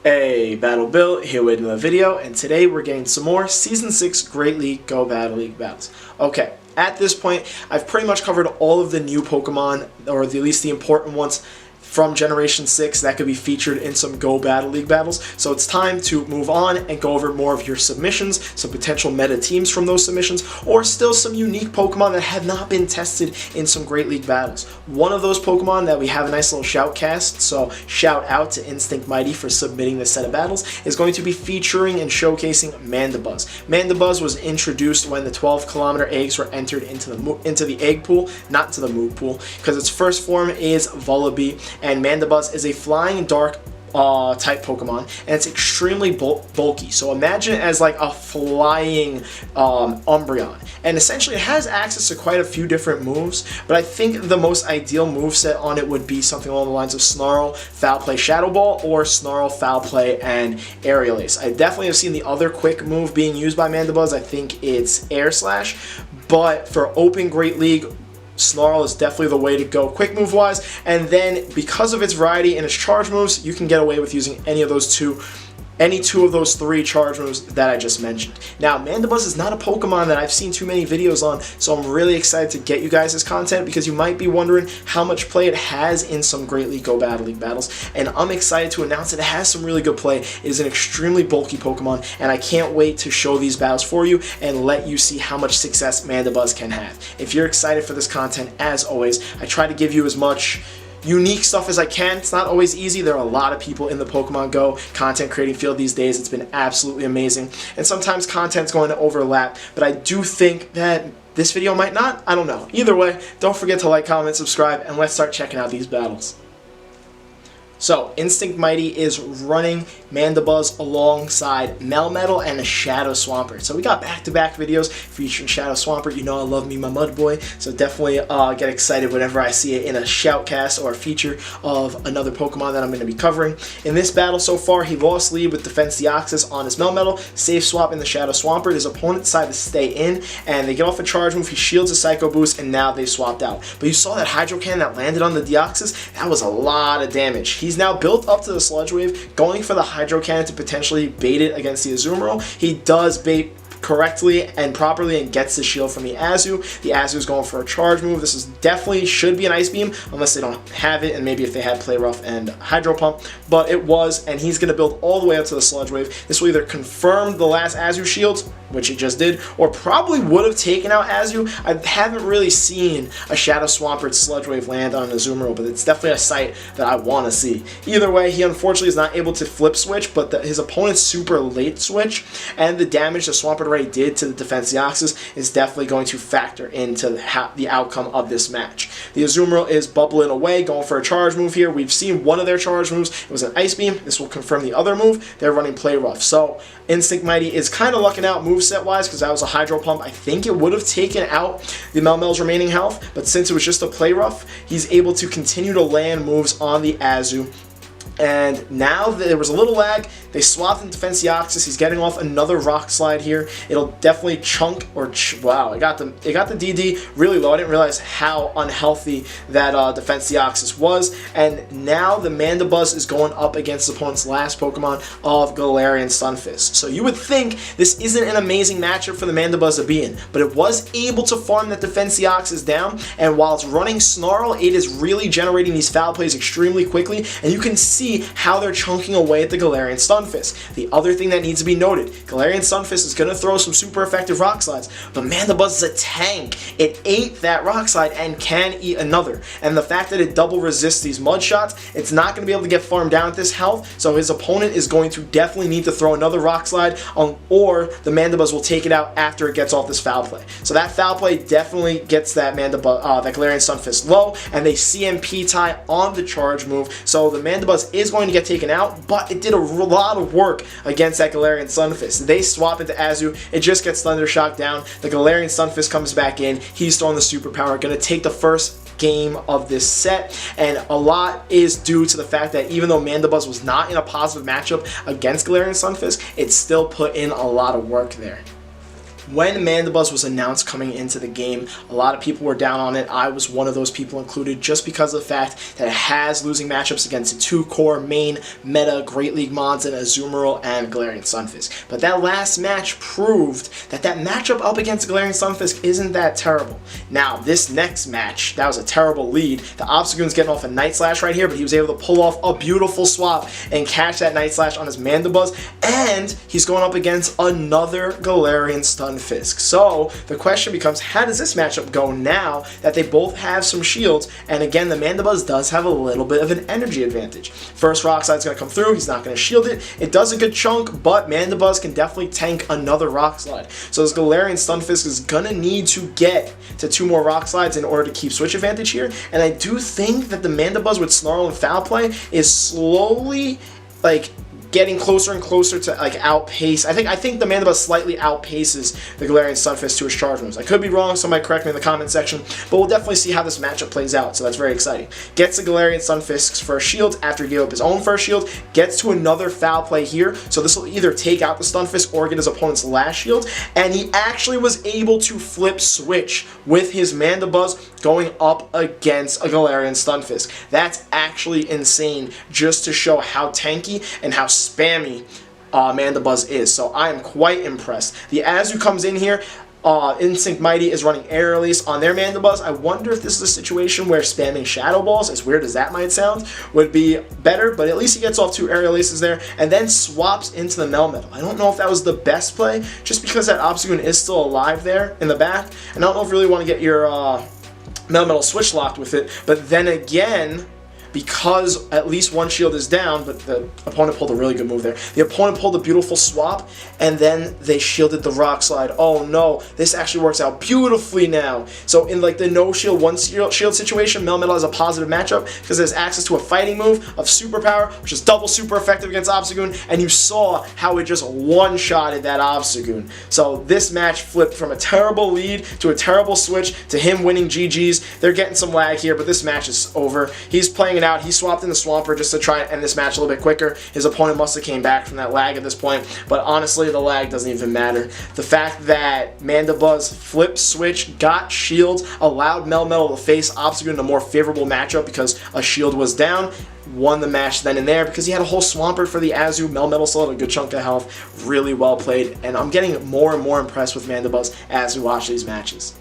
Hey, Battle Bill here with another video, and today we're getting some more Season 6 Great League Go Battle League battles. Okay, at this point, I've pretty much covered all of the new Pokemon, or at least the important ones, from Generation 6 that could be featured in some Go Battle League battles. So it's time to move on and go over more of your submissions, some potential meta teams from those submissions, or still some unique Pokemon that have not been tested in some Great League battles. One of those Pokemon that we have a nice little shoutcast, so shout out to Instinct Mighty for submitting this set of battles, is going to be featuring and showcasing Mandibuzz. Mandibuzz was introduced when the 12-kilometer eggs were entered into the egg pool, not into the move pool, because its first form is Vullaby, and Mandibuzz is a flying dark type Pokemon, and it's extremely bulky. So imagine it as like a flying Umbreon, and essentially it has access to quite a few different moves, but I think the most ideal moveset on it would be something along the lines of Snarl, Foul Play, Shadow Ball, or Snarl, Foul Play, and Aerial Ace. I definitely have seen the other quick move being used by Mandibuzz. I think it's Air Slash, but for Open Great League, Snarl is definitely the way to go quick move wise, and then because of its variety and its charge moves, you can get away with using any two of those three charge moves that I just mentioned. Now, Mandibuzz is not a Pokemon that I've seen too many videos on, so I'm really excited to get you guys this content because you might be wondering how much play it has in some Great League Go Battle League battles, and I'm excited to announce that it has some really good play. It is an extremely bulky Pokemon, and I can't wait to show these battles for you and let you see how much success Mandibuzz can have. If you're excited for this content, as always, I try to give you as much unique stuff as I can. It's not always easy. There are a lot of people in the Pokemon Go content creating field these days. It's been absolutely amazing, and sometimes content's going to overlap, but I do think that this video might not. I don't know. Either way, don't forget to like, comment, subscribe, and let's start checking out these battles. So, Instinct Mighty is running Mandibuzz alongside Melmetal and a Shadow Swampert. So we got back-to-back videos featuring Shadow Swampert. You know I love me my mud boy, so definitely get excited whenever I see it in a shoutcast or a feature of another Pokemon that I'm going to be covering. In this battle so far, he lost lead with Defense Deoxys on his Melmetal, safe swap in the Shadow Swampert. His opponent decided to stay in, and they get off a charge move. He shields a Psycho Boost, and now they swapped out. But you saw that Hydro Cannon that landed on the Deoxys? That was a lot of damage. He's now built up to the Sludge Wave, going for the Hydro Cannon to potentially bait it against the Azumarill. He does bait correctly and properly and gets the shield from the Azu. The Azu is going for a charge move. This is definitely should be an Ice Beam unless they don't have it, and maybe if they had Play Rough and Hydro Pump, but it was, and he's going to build all the way up to the Sludge Wave. This will either confirm the last Azu shields, which it just did, or probably would have taken out Azu. I haven't really seen a Shadow Swampert Sludge Wave land on an Azumarill, but it's definitely a sight that I want to see. Either way, he unfortunately is not able to flip switch, but his opponent's super late switch and the damage the Swampert already did to the Defense Deoxys is definitely going to factor into the outcome of this match. The Azumarill is bubbling away, going for a charge move here. We've seen one of their charge moves. It was an Ice Beam. This will confirm the other move. They're running Play Rough. So Instinct Mighty is kind of lucking out moveset wise because that was a Hydro Pump. I think it would have taken out the Melmel's remaining health, but since it was just a Play Rough, he's able to continue to land moves on the Azu. And now there was a little lag. They swapped in Defense Deoxys. He's getting off another Rock Slide here. It'll definitely chunk wow, it got the DD really low. I didn't realize how unhealthy that Defense Deoxys was. And now the Mandibuzz is going up against the opponent's last Pokemon of Galleon Sunfist. So you would think this isn't an amazing matchup for the Mandibuzz to be in, but it was able to farm that Defense Deoxys down, and while it's running Snarl, it is really generating these foul plays extremely quickly, and you can see how they're chunking away at the Galleon Sunfist. The other thing that needs to be noted, Galleon Sunfist is going to throw some super effective Rock Slides, but Mandibuzz is a tank. It ate that Rock Slide and can eat another, and the fact that it double resists these Mud Shots, it's not going to be able to get farmed down at this health, so his opponent is going to definitely need to throw another Rock Slide, or the Mandibuzz will take it out after it gets off this Foul Play. So that Foul Play definitely gets that that Galleon Sunfist low, and they CMP tie on the charge move, so the Mandibuzz is going to get taken out, but it did a lot of work against that Galleon Sunfist. They swap into Azu, it just gets Thunder Shock down, the Galleon Sunfist comes back in, he's throwing the superpower, going to take the first game of this set, and a lot is due to the fact that even though Mandibuzz was not in a positive matchup against Galleon Sunfist, it still put in a lot of work there. When Mandibuzz was announced coming into the game, a lot of people were down on it. I was one of those people included, just because of the fact that it has losing matchups against the two core main meta Great League Mons in Azumarill and Galarian Sunfist. But that last match proved that that matchup up against Galarian Sunfist isn't that terrible. Now, this next match, that was a terrible lead. The Obstagoon's getting off a Night Slash right here, but he was able to pull off a beautiful swap and catch that Night Slash on his Mandibuzz, and he's going up against another Galarian Sunfist. So the question becomes, how does this matchup go now that they both have some shields? And again, the Mandibuzz does have a little bit of an energy advantage. First Rock Slide's going to come through. He's not going to shield it. It does a good chunk, but Mandibuzz can definitely tank another Rock Slide. So this Galarian Sunfist is going to need to get to 2 more Rock Slides in order to keep switch advantage here. And I do think that the Mandibuzz with Snarl and Foul Play is slowly getting closer and closer to outpace. I think the Mandibuzz slightly outpaces the Galarian Sunfist to his charge moves. I could be wrong, somebody correct me in the comment section, but we'll definitely see how this matchup plays out, so that's very exciting. Gets the Galarian Sunfist's first shield after he gave up his own first shield, gets to another Foul Play here, so this will either take out the Stunfisk or get his opponent's last shield, and he actually was able to flip switch with his Mandibuzz going up against a Galarian Stunfisk. That's actually insane, just to show how tanky and how spammy Mandibuzz is. So I am quite impressed. The Azu comes in here. Instinct Mighty is running Air Release on their Mandibuzz. I wonder if this is a situation where spamming Shadow Balls, as weird as that might sound, would be better, but at least he gets off 2 Air Releases there and then swaps into the Melmetal. I don't know if that was the best play, just because that Obstagoon is still alive there in the back, and I don't know if you really want to get your Melmetal switch locked with it, but then again, because at least one shield is down, but the opponent pulled a really good move there. The opponent pulled a beautiful swap, and then they shielded the Rock Slide. Oh no, this actually works out beautifully now. So in the no shield, one shield situation, Melmetal has a positive matchup because it has access to a fighting move of Superpower, which is double super effective against Obstagoon, and you saw how it just one-shotted that Obstagoon. So this match flipped from a terrible lead to a terrible switch to him winning GG's. They're getting some lag here, but this match is over. He's playing it out. He swapped in the Swampert just to try and end this match a little bit quicker. His opponent must have came back from that lag at this point, but honestly, the lag doesn't even matter. The fact that Mandibuzz flipped switch, got shields, allowed Melmetal to face Obstagoon in a more favorable matchup because a shield was down, won the match then and there because he had a whole Swampert for the Azu. Melmetal still had a good chunk of health. Really well played, and I'm getting more and more impressed with Mandibuzz as we watch these matches.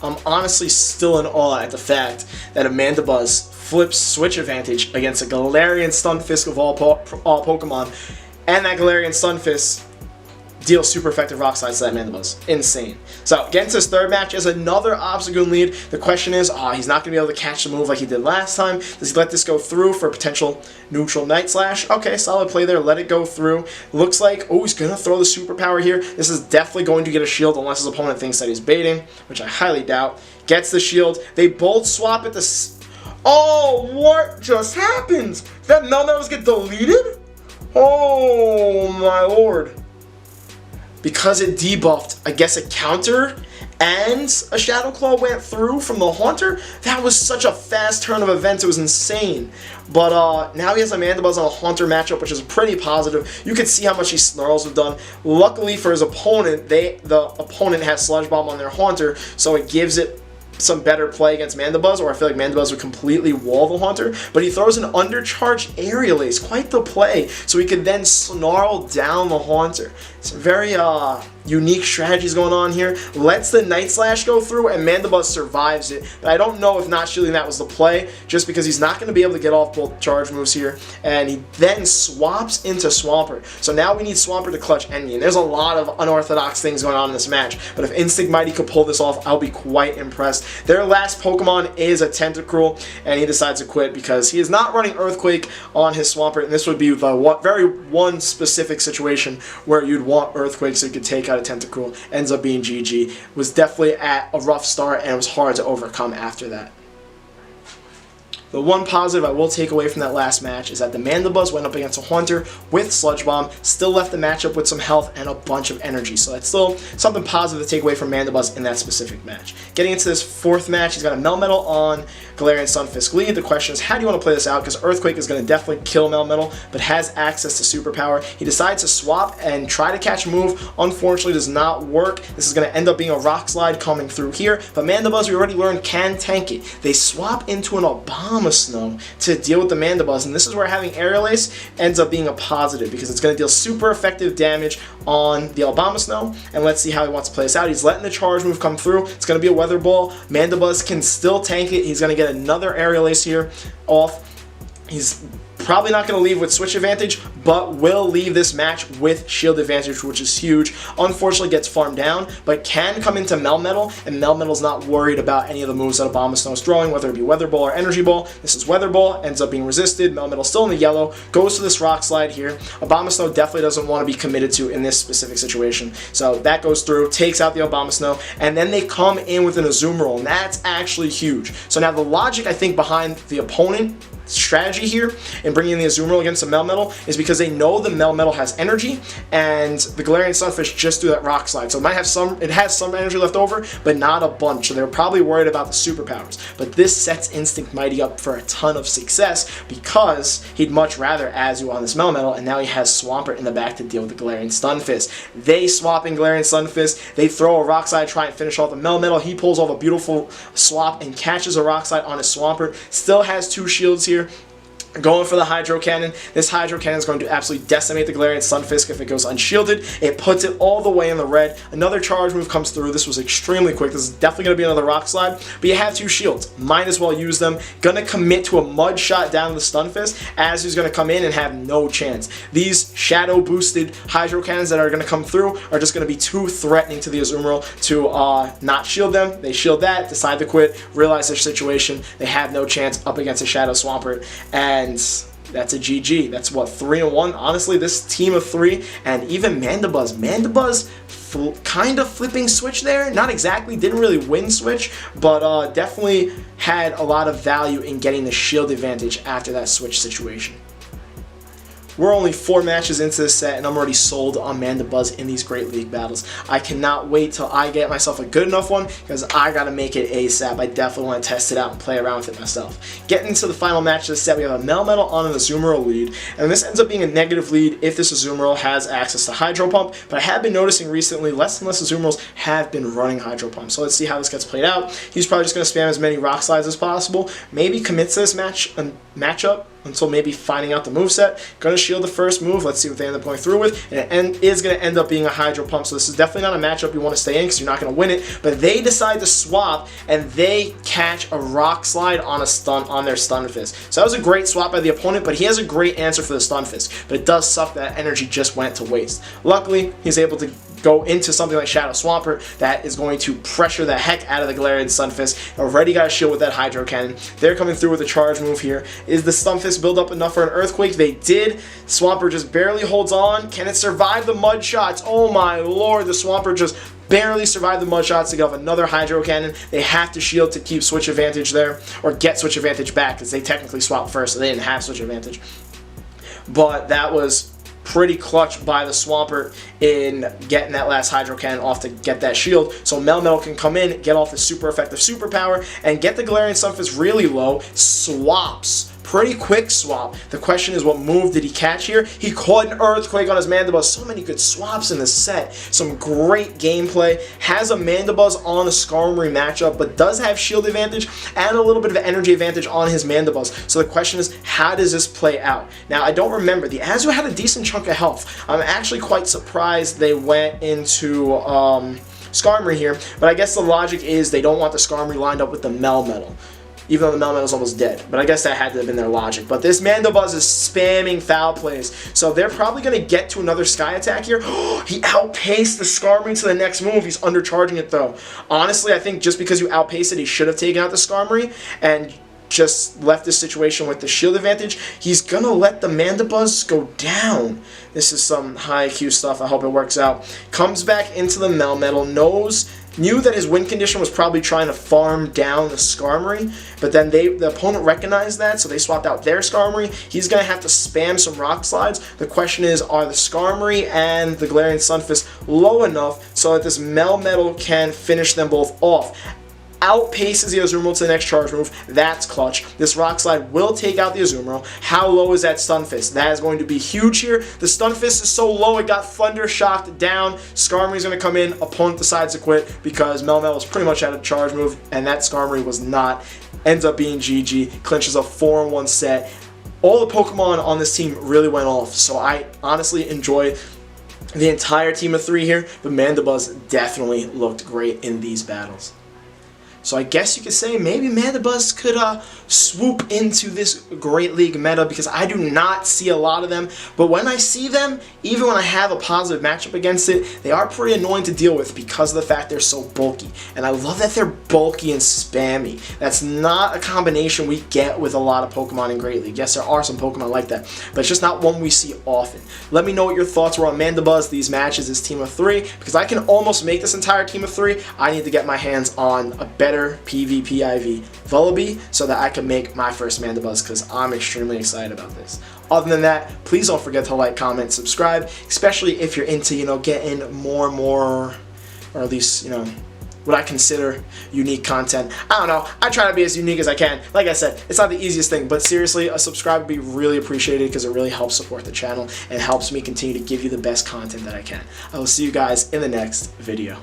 I'm honestly still in awe at the fact that a Mandibuzz flips switch advantage against a Galarian Stunfisk of all Pokemon, and that Galarian Stunfisk deals super effective Rock Slides to that Mandibuzz. Insane. So, getting to his third match is another Obstagoon lead. The question is, he's not going to be able to catch the move like he did last time. Does he let this go through for a potential neutral Night Slash? Okay, solid play there. Let it go through. Looks like, he's going to throw the Superpower here. This is definitely going to get a shield unless his opponent thinks that he's baiting, which I highly doubt. Gets the shield. They both swap at the... Oh, what just happened? That Melmetal get deleted? Oh, my lord. Because it debuffed, I guess, a counter and a Shadow Claw went through from the Haunter. That was such a fast turn of events, it was insane. But now he has a Mandibuzz on a Haunter matchup, which is pretty positive. You can see how much these Snarls have done. Luckily for his opponent, the opponent has Sludge Bomb on their Haunter, so it gives it some better play against Mandibuzz, or I feel like Mandibuzz would completely wall the Haunter, but he throws an undercharged Aerial Ace, quite the play, so he can then snarl down the Haunter. Some very unique strategies going on here. Lets the Night Slash go through, and Mandibuzz survives it, but I don't know if not shielding that was the play, just because he's not going to be able to get off both charge moves here, and he then swaps into Swampert. So now we need Swampert to clutch Enemy, and there's a lot of unorthodox things going on in this match, but if Instinct Mighty could pull this off, I'll be quite impressed. Their last Pokemon is a Tentacruel, and he decides to quit because he is not running Earthquake on his Swampert, and this would be the one specific situation where you'd want Earthquake so you could take out a Tentacruel. Ends up being GG. Was definitely at a rough start, and it was hard to overcome after that. The one positive I will take away from that last match is that the Mandibuzz went up against a Haunter with Sludge Bomb, still left the matchup with some health and a bunch of energy. So that's still something positive to take away from Mandibuzz in that specific match. Getting into this fourth match, he's got a Melmetal on Galleon Sunfist lead. The question is, how do you want to play this out? Because Earthquake is going to definitely kill Melmetal, but has access to superpower. He decides to swap and try to catch a move. Unfortunately, does not work. This is going to end up being a Rock Slide coming through here, but Mandibuzz, we already learned, can tank it. They swap into an Abomasnow to deal with the Mandibuzz, and this is where having Aerial Ace ends up being a positive, because it's going to deal super effective damage on the Abomasnow. And let's see how he wants to play this out. He's letting the charge move come through. It's going to be a Weather Ball. Mandibuzz can still tank it. He's going to get another Aerial Ace here off. He's probably not going to leave with switch advantage, but will leave this match with shield advantage, which is huge. Unfortunately gets farmed down, but can come into Melmetal, and Melmetal's not worried about any of the moves that Abomasnow is throwing, whether it be Weather Ball or Energy Ball. This is Weather Ball, ends up being resisted. Melmetal still in the yellow, goes to this Rock Slide here. Abomasnow definitely doesn't want to be committed to in this specific situation. So that goes through, takes out the Abomasnow, and then they come in with an Azumarill, and that's actually huge. So now the logic, I think, behind the opponent strategy here in bringing the Azumarill against the Melmetal is because they know the Melmetal has energy, and the Galarian Sunfish just do that Rock Slide. So it has some energy left over, but not a bunch. So they're probably worried about the superpowers. But this sets Instinct Mighty up for a ton of success, because he'd much rather Azu on this Melmetal, and now he has Swampert in the back to deal with the Galarian Sunfist. They swap in Galarian Sunfist. They throw a Rock Slide, try and finish off the Melmetal. He pulls off a beautiful swap and catches a Rock Slide on his Swampert. Still has two shields here. Going for the Hydro Cannon. This Hydro Cannon is going to absolutely decimate the Galarian Sunfisk if it goes unshielded. It puts it all the way in the red. Another charge move comes through. This was extremely quick. This is definitely going to be another Rock Slide, but you have two shields. Might as well use them. Gonna commit to a Mud Shot down to the Stunfisk, as he's going to come in and have no chance. These shadow boosted Hydro Cannons that are going to come through are just going to be too threatening to the Azumarill to not shield them. They shield that, decide to quit, realize their situation. They have no chance up against a Shadow Swampert, and that's a GG. That's what, 3-1. Honestly, this team of 3, and even Mandibuzz kind of flipping switch there. Not exactly, didn't really win switch, but definitely had a lot of value in getting the shield advantage after that switch situation. We're only 4 matches into this set, and I'm already sold on Mandibuzz in these Great League battles. I cannot wait till I get myself a good enough one, because I gotta make it ASAP. I definitely want to test it out and play around with it myself. Getting into the final match of the set, we have a Melmetal on an Azumarill lead, and this ends up being a negative lead if this Azumarill has access to Hydro Pump, but I have been noticing recently less and less Azumarills have been running Hydro Pump. So let's see how this gets played out. He's probably just going to spam as many Rock Slides as possible, maybe commit to this matchup until maybe finding out the moveset. Going to shield the first move. Let's see what they end up going through with. And it is going to end up being a Hydro Pump. So this is definitely not a matchup you want to stay in, because you're not going to win it. But they decide to swap, and they catch a Rock Slide on a stun on their Stunfisk. So that was a great swap by the opponent, but he has a great answer for the Stunfisk. But it does suck that energy just went to waste. Luckily, he's able to go into something like Shadow Swampert that is going to pressure the heck out of the Galarian Sunfist. Already got a shield with that Hydro Cannon. They're coming through with a charge move here. Is the Sunfist build up enough for an Earthquake? They did. Swampert just barely holds on. Can it survive the Mud Shots? Oh my lord, the Swampert just barely survived the Mud Shots to get off another Hydro Cannon. They have to shield to keep switch advantage there, or get switch advantage back, because they technically swapped first, so they didn't have switch advantage. But that was pretty clutch by the Swampert in getting that last Hydro Cannon off to get that shield. So Melmetal can come in, get off the super effective superpower, and get the Galarian Sunfist really low. Swaps. Pretty quick swap. The question is, what move did he catch here? He caught an Earthquake on his Mandibuzz. So many good swaps in this set. Some great gameplay. Has a Mandibuzz on a Skarmory matchup, but does have shield advantage and a little bit of energy advantage on his Mandibuzz. So the question is, how does this play out? Now, I don't remember. The Azu had a decent chunk of health. I'm actually quite surprised they went into Skarmory here, but I guess the logic is they don't want the Skarmory lined up with the Melmetal, even though the Melmetal's almost dead. But I guess that had to have been their logic. But this Mandibuzz is spamming foul plays, so they're probably going to get to another Sky Attack here. He outpaced the Skarmory to the next move. He's undercharging it, though. Honestly, I think just because you outpace it, he should have taken out the Skarmory and just left this situation with the shield advantage. He's gonna let the Mandibuzz go down. This is some high IQ stuff. I hope it works out. Comes back into the Melmetal, knows knew that his win condition was probably trying to farm down the Skarmory, but then the opponent recognized that, so they swapped out their Skarmory. He's going to have to spam some Rock Slides. The question is, are the Skarmory and the Galleon Sunfist low enough so that this Melmetal can finish them both off? Outpaces the Azumarill to the next charge move. That's clutch. This Rock Slide will take out the Azumarill. How low is that Sunfist? That is going to be huge here. The Sunfist is so low it got Thunder Shocked down. Skarmory's going to come in. Opponent decides to quit because Melmetal was pretty much out of charge move, and that Skarmory was not. Ends up being GG. Clinches a 4-1 set. All the Pokemon on this team really went off, so I honestly enjoy the entire team of 3 here, but Mandibuzz definitely looked great in these battles. So I guess you could say maybe Mandibuzz could swoop into this Great League meta, because I do not see a lot of them. But when I see them, even when I have a positive matchup against it, they are pretty annoying to deal with because of the fact they're so bulky. And I love that they're bulky and spammy. That's not a combination we get with a lot of Pokemon in Great League. Yes, there are some Pokemon like that, but it's just not one we see often. Let me know what your thoughts were on Mandibuzz, these matches, this team of 3, because I can almost make this entire team of 3. I need to get my hands on a better PvP IV Vullaby so that I can make my first Mandibuzz, because I'm extremely excited about this. Other than that, please don't forget to like, comment, subscribe, especially if you're into, getting more and more, or at least, what I consider unique content. I don't know. I try to be as unique as I can. Like I said, it's not the easiest thing, but seriously, a subscribe would be really appreciated because it really helps support the channel and helps me continue to give you the best content that I can. I will see you guys in the next video.